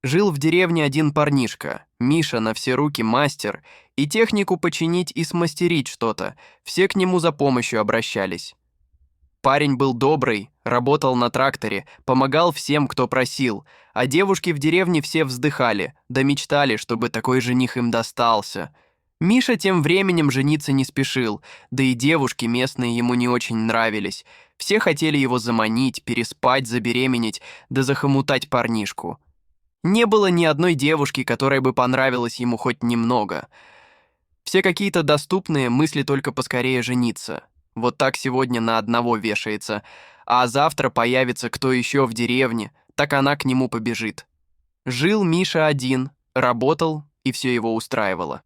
Жил в деревне один парнишка, Миша на все руки мастер, и технику починить и смастерить что-то, все к нему за помощью обращались. Парень был добрый, работал на тракторе, помогал всем, кто просил, а девушки в деревне все вздыхали, да мечтали, чтобы такой жених им достался. Миша тем временем жениться не спешил, да и девушки местные ему не очень нравились. Все хотели его заманить, переспать, забеременеть, да захомутать парнишку. Не было ни одной девушки, которая бы понравилась ему хоть немного. Все какие-то доступные, мысли только поскорее жениться. Вот так сегодня на одного вешается, а завтра появится кто еще в деревне, так она к нему побежит. Жил Миша один, работал, и все его устраивало.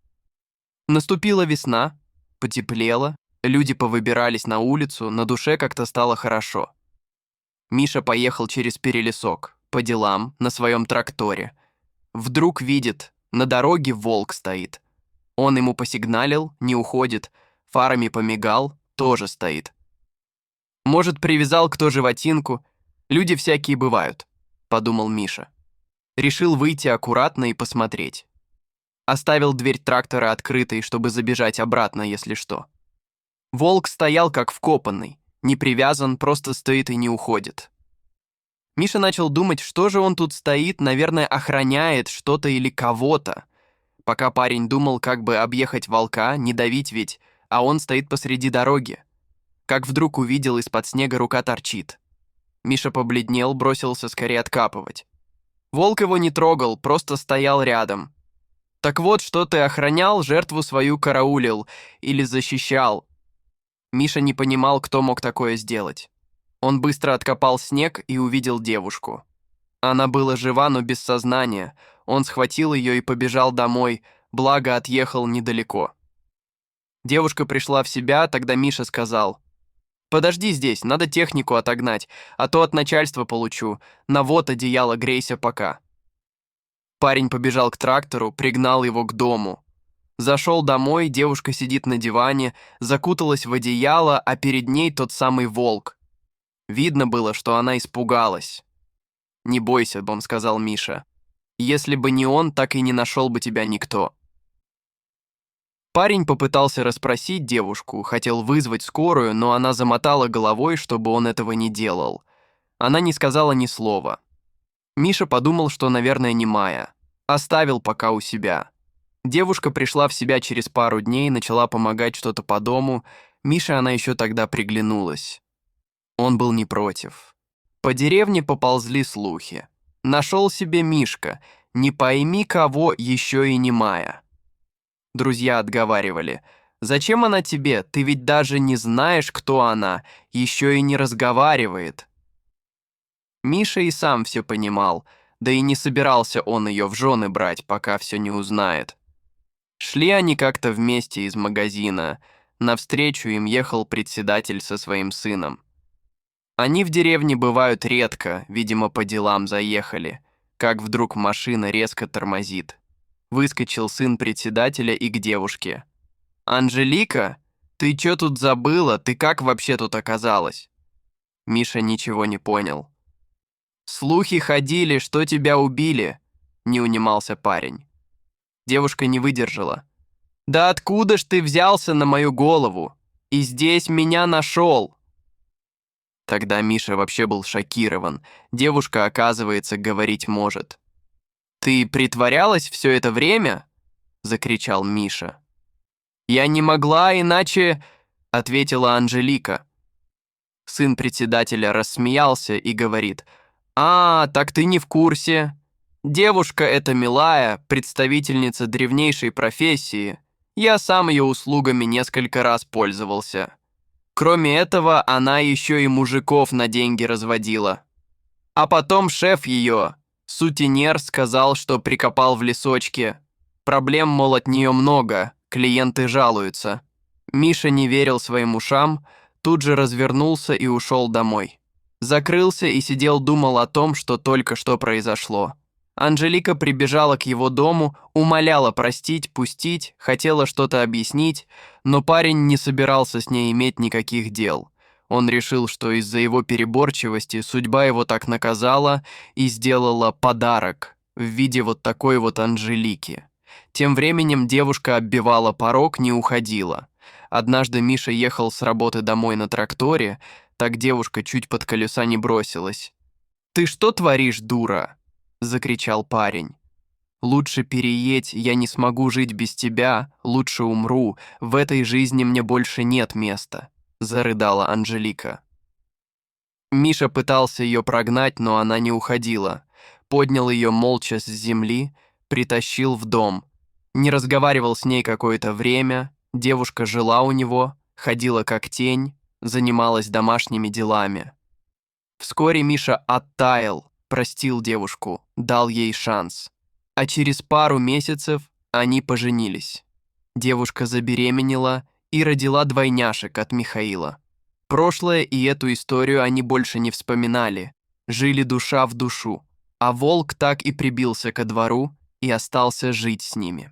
Наступила весна, потеплело, люди повыбирались на улицу, на душе как-то стало хорошо. Миша поехал через перелесок, по делам, на своем тракторе. Вдруг видит, на дороге волк стоит. Он ему посигналил, не уходит, фарами помигал, тоже стоит. Может, привязал кто животинку, люди всякие бывают, подумал Миша. Решил выйти аккуратно и посмотреть. Оставил дверь трактора открытой, чтобы забежать обратно, если что. Волк стоял как вкопанный, не привязан, просто стоит и не уходит. Миша начал думать, что же он тут стоит, наверное, охраняет что-то или кого-то. Пока парень думал, как бы объехать волка, не давить ведь, а он стоит посреди дороги. Как вдруг увидел, из-под снега рука торчит. Миша побледнел, бросился скорее откапывать. Волк его не трогал, просто стоял рядом. Так вот, что ты охранял, жертву свою караулил или защищал. Миша не понимал, кто мог такое сделать. Он быстро откопал снег и увидел девушку. Она была жива, но без сознания. Он схватил ее и побежал домой, благо отъехал недалеко. Девушка пришла в себя, тогда Миша сказал: «Подожди здесь, надо технику отогнать, а то от начальства получу. На вот одеяло, грейся пока». Парень побежал к трактору, пригнал его к дому. Зашел домой, девушка сидит на диване, закуталась в одеяло, а перед ней тот самый волк. Видно было, что она испугалась. «Не бойся», — сказал Миша. «Если бы не он, так и не нашел бы тебя никто». Парень попытался расспросить девушку, хотел вызвать скорую, но она замотала головой, чтобы он этого не делал. Она не сказала ни слова. Миша подумал, что, наверное, немая. Оставил пока у себя. Девушка пришла в себя через пару дней, начала помогать что-то по дому. Мише она еще тогда приглянулась. Он был не против. По деревне поползли слухи. Нашел себе Мишка, не пойми кого, еще и немая. Друзья отговаривали: «Зачем она тебе? Ты ведь даже не знаешь, кто она, еще и не разговаривает». Миша и сам все понимал, да и не собирался он ее в жены брать, пока все не узнает. Шли они как-то вместе из магазина. Навстречу им ехал председатель со своим сыном. Они в деревне бывают редко, видимо, по делам заехали, как вдруг машина резко тормозит. Выскочил сын председателя и к девушке. «Анжелика, ты чё тут забыла? Ты как вообще тут оказалась?» Миша ничего не понял. «Слухи ходили, что тебя убили», — не унимался парень. Девушка не выдержала. «Да откуда ж ты взялся на мою голову? И здесь меня нашел?» Тогда Миша вообще был шокирован. Девушка, оказывается, говорить может. «Ты притворялась все это время?» — закричал Миша. «Я не могла, иначе...» — ответила Анжелика. Сын председателя рассмеялся и говорит: «А, так ты не в курсе. Девушка эта милая, представительница древнейшей профессии. Я сам ее услугами несколько раз пользовался. Кроме этого, она еще и мужиков на деньги разводила. А потом шеф ее, сутенер, сказал, что прикопал в лесочке. Проблем, мол, от нее много, клиенты жалуются». Миша не верил своим ушам, тут же развернулся и ушел домой. Закрылся и сидел, думал о том, что только что произошло. Анжелика прибежала к его дому, умоляла простить, пустить, хотела что-то объяснить, но парень не собирался с ней иметь никаких дел. Он решил, что из-за его переборчивости судьба его так наказала и сделала подарок. в виде вот такой вот Анжелики. Тем временем девушка оббивала порог, не уходила. Однажды Миша ехал с работы домой на тракторе, так девушка чуть под колеса не бросилась. «Ты что творишь, дура?» – закричал парень. «Лучше переедь, я не смогу жить без тебя, лучше умру, в этой жизни мне больше нет места», – зарыдала Анжелика. Миша пытался ее прогнать, но она не уходила. Поднял ее молча с земли, притащил в дом. Не разговаривал с ней какое-то время, девушка жила у него, ходила как тень, занималась домашними делами. Вскоре Миша оттаял, простил девушку, дал ей шанс. А через пару месяцев они поженились. Девушка забеременела и родила двойняшек от Михаила. Прошлое и эту историю они больше не вспоминали, жили душа в душу, а волк так и прибился ко двору и остался жить с ними.